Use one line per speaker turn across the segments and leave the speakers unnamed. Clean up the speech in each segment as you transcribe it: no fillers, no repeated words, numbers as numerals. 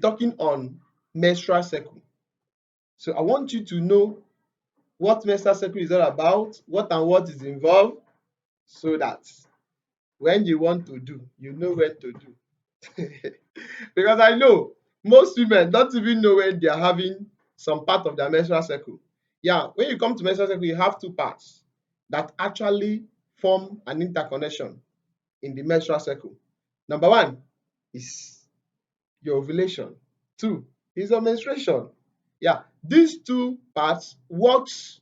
talking on menstrual cycle. So I want you to know what menstrual cycle is all about, what and what is involved, so that when you want to do, you know when to do. Because I know most women don't even know when they are having some part of their menstrual cycle. Yeah, when you come to menstrual cycle, you have two parts that actually form an interconnection in the menstrual cycle. Number one is your ovulation. Two is your menstruation. Yeah, these two parts works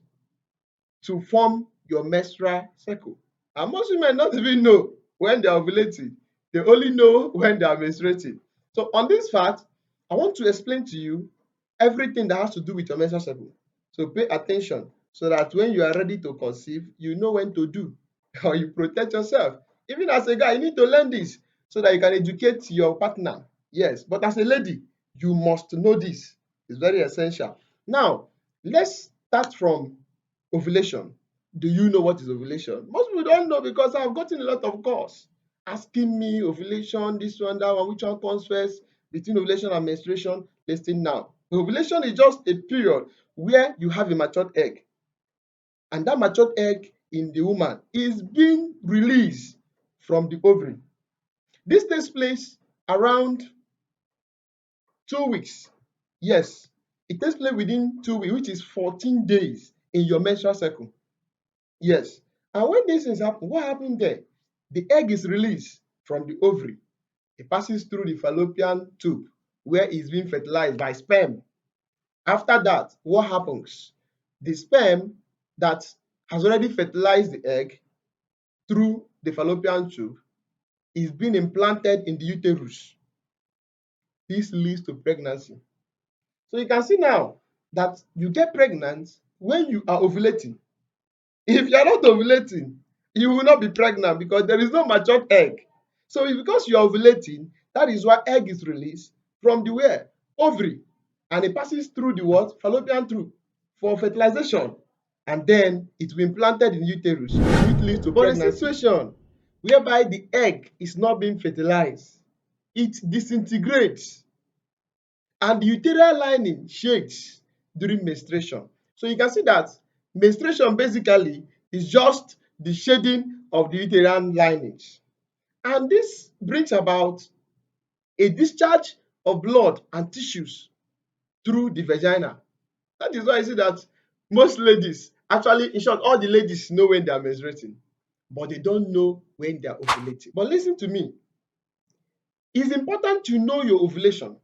to form your menstrual cycle. And most women don't even know when they are ovulating. They only know when they are menstruating. So on this fact, I want to explain to you everything that has to do with your menstrual cycle. So pay attention so that when you are ready to conceive, you know when to do or you protect yourself. Even as a guy, you need to learn this so that you can educate your partner. Yes, but as a lady, you must know this. It's very essential. Now, let's start from ovulation. Do you know what is ovulation? Most people don't know because I've gotten a lot of calls asking me ovulation, this one, that one, which one comes first between ovulation and menstruation. Listen now. Ovulation is just a period where you have a matured egg, and that matured egg in the woman is being released from the ovary. This takes place around 2 weeks. Yes, it takes place within 2 weeks, which is 14 days in your menstrual cycle. Yes. And when these things happen, what happened there? The egg is released from the ovary. It passes through the fallopian tube where it's being fertilized by sperm. After that, what happens? The sperm that has already fertilized the egg through the fallopian tube is being implanted in the uterus. This leads to pregnancy. So you can see now that you get pregnant when you are ovulating. If you are not ovulating, you will not be pregnant because there is no matured egg. So it's because you are ovulating, that is why egg is released from the where? Ovary. And it passes through the what? Fallopian tube for fertilization. And then it will be implanted in uterus, which leads to pregnancy. But in a situation whereby the egg is not being fertilized, it disintegrates and the uterine lining shakes during menstruation. So you can see that menstruation basically is just the shading of the uterine linings. And this brings about a discharge of blood and tissues through the vagina. That is why you see that most ladies, actually, in short, all the ladies know when they are menstruating, but they don't know when they are ovulating. But listen to me, it's important to know your ovulation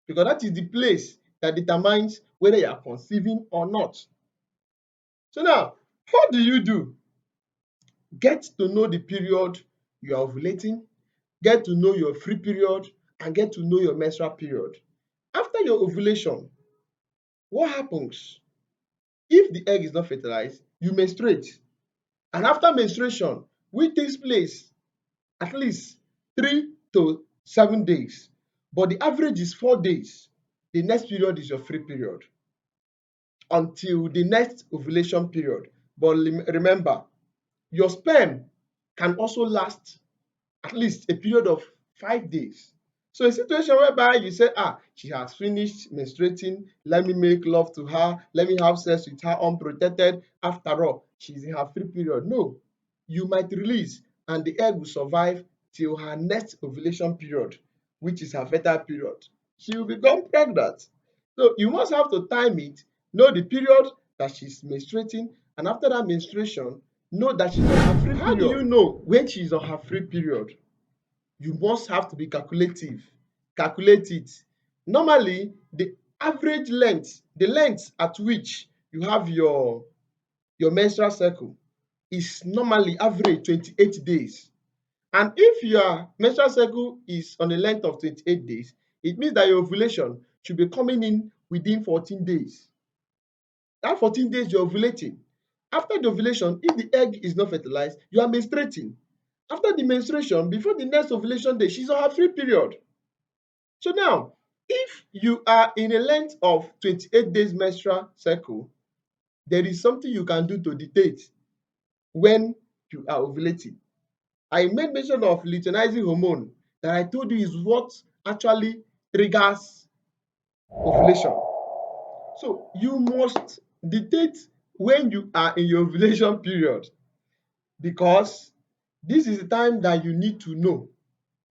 because that is the place that determines whether you are conceiving or not. So now, what do you do? Get to know the period you are ovulating, get to know your free period, and get to know your menstrual period. After your ovulation, what happens? If the egg is not fertilized, you menstruate. And after menstruation, which takes place at least 3 to 7 days, but the average is 4 days, the next period is your free period until the next ovulation period. But remember, your sperm can also last at least a period of 5 days. So a situation whereby you say, she has finished menstruating, let me make love to her, let me have sex with her unprotected. After all, she's in her free period. No, you might release and the egg will survive till her next ovulation period, which is her fertile period. She will become pregnant. So you must have to time it, know the period that she's menstruating, and after that menstruation, know that she's on her free period. How do you know when she's on her free period? You must have to be calculative. Calculate it. Normally, the average length, the length at which you have your menstrual cycle is normally average 28 days. And if your menstrual cycle is on the length of 28 days, it means that your ovulation should be coming in within 14 days. That 14 days you're ovulating. After the ovulation, if the egg is not fertilized, you are menstruating. After the menstruation, before the next ovulation day, she's on her free period. So now, if you are in a length of 28 days menstrual cycle, there is something you can do to dictate when you are ovulating. I made mention of luteinizing hormone that I told you is what actually triggers ovulation. So you must dictate when you are in your ovulation period, because this is the time that you need to know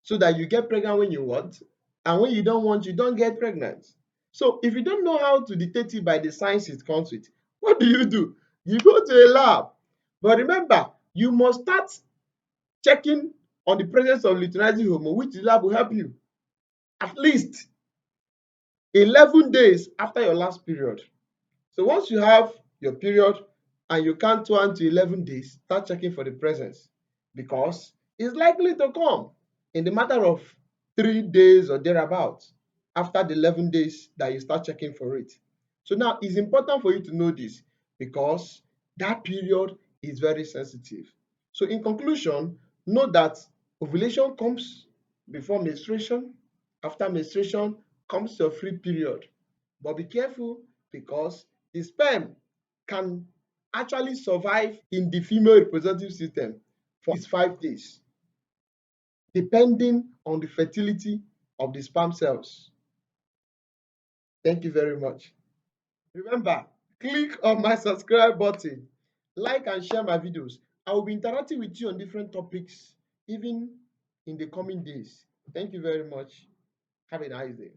so that you get pregnant when you want, and when you don't want, you don't get pregnant. So if you don't know how to dictate it by the signs it comes with, what do? You go to a lab. But remember, you must start checking on the presence of luteinizing hormone, which the lab will help you at least 11 days after your last period. So once you have your period and you count 1 to 11 days, start checking for the presence, because it's likely to come in the matter of 3 days or thereabouts after the 11 days that you start checking for it. So now it's important for you to know this, because that period is very sensitive. So in conclusion, know that ovulation comes before menstruation. After menstruation comes your free period. But be careful, because the sperm can actually survive in the female reproductive system for 5 days, depending on the fertility of the sperm cells. Thank you very much. Remember, click on my subscribe button, like and share my videos. I will be interacting with you on different topics, even in the coming days. Thank you very much. Have a nice day.